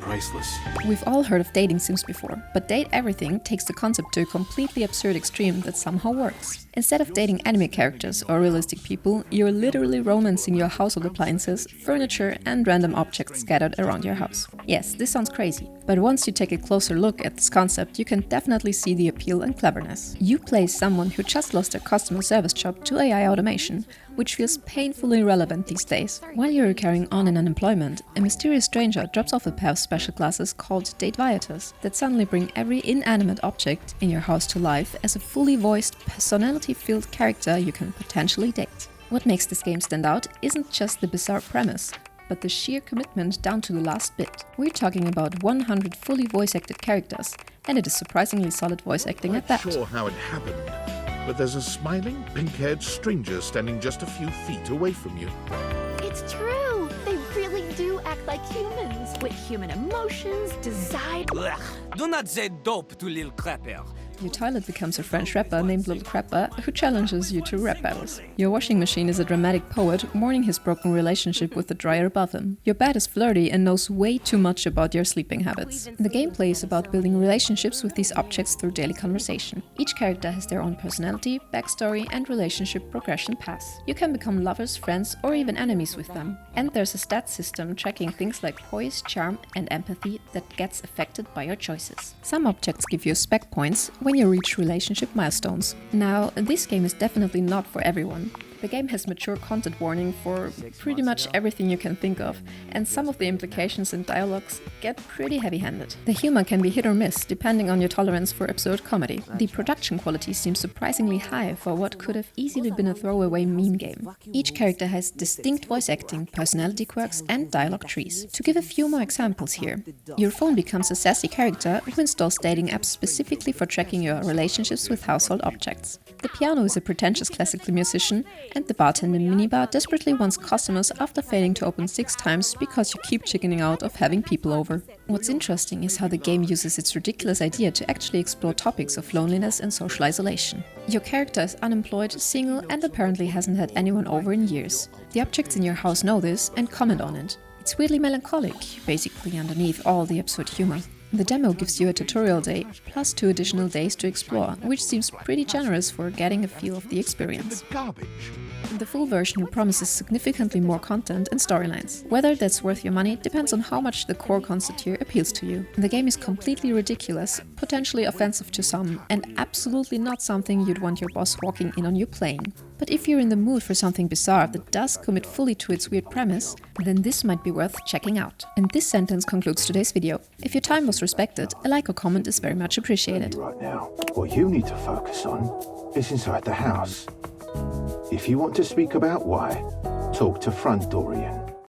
priceless. We've all heard of dating sims before, but Date Everything takes the concept to a completely absurd extreme that somehow works. Instead of dating anime characters or realistic people, you're literally romancing your household appliances, furniture, and random objects scattered around your house. Yes, this sounds crazy, but once you take a closer look at this concept, you can definitely see the appeal and cleverness. You play someone who just lost their customer service job to AI automation, which feels painfully relevant these days. While you're carrying on in unemployment, a mysterious stranger drops off a pair of special glasses called Date Viators that suddenly bring every inanimate object in your house to life as a fully voiced, personality-filled character you can potentially date. What makes this game stand out isn't just the bizarre premise, but the sheer commitment down to the last bit. We're talking about 100 fully voice-acted characters, and it is surprisingly solid voice acting at that. I'm not sure how it happened, but there's a smiling, pink-haired stranger standing just a few feet away from you. It's true! They really do act like humans, with human emotions, desire... Blech. Do not say dope to Lil Crapper. Your toilet becomes a French rapper named Little Crapper who challenges you to rap battles. Your washing machine is a dramatic poet mourning his broken relationship with the dryer above him. Your bed is flirty and knows way too much about your sleeping habits. The gameplay is about building relationships with these objects through daily conversation. Each character has their own personality, backstory, and relationship progression paths. You can become lovers, friends, or even enemies with them. And there's a stat system tracking things like poise, charm, and empathy that gets affected by your choices. Some objects give you spec points when you reach relationship milestones. Now, this game is definitely not for everyone. The game has mature content warning for pretty much everything you can think of, and some of the implications and dialogues get pretty heavy-handed. The humor can be hit or miss, depending on your tolerance for absurd comedy. The production quality seems surprisingly high for what could have easily been a throwaway meme game. Each character has distinct voice acting, personality quirks, and dialogue trees. To give a few more examples here, your phone becomes a sassy character who installs dating apps specifically for tracking your relationships with household objects. The piano is a pretentious classical musician, and the bartender in minibar desperately wants customers after failing to open 6 times because you keep chickening out of having people over. What's interesting is how the game uses its ridiculous idea to actually explore topics of loneliness and social isolation. Your character is unemployed, single, and apparently hasn't had anyone over in years. The objects in your house know this and comment on it. It's weirdly melancholic, basically underneath all the absurd humor. The demo gives you a tutorial day, plus 2 additional days to explore, which seems pretty generous for getting a feel of the experience. The full version promises significantly more content and storylines. Whether that's worth your money depends on how much the core concept here appeals to you. The game is completely ridiculous, potentially offensive to some, and absolutely not something you'd want your boss walking in on you playing. But if you're in the mood for something bizarre that does commit fully to its weird premise, then this might be worth checking out. And this sentence concludes today's video. If your time was respected, a like or comment is very much appreciated. Right now, what you need to focus on is inside the house. If you want to speak about why, talk to Front Dorian.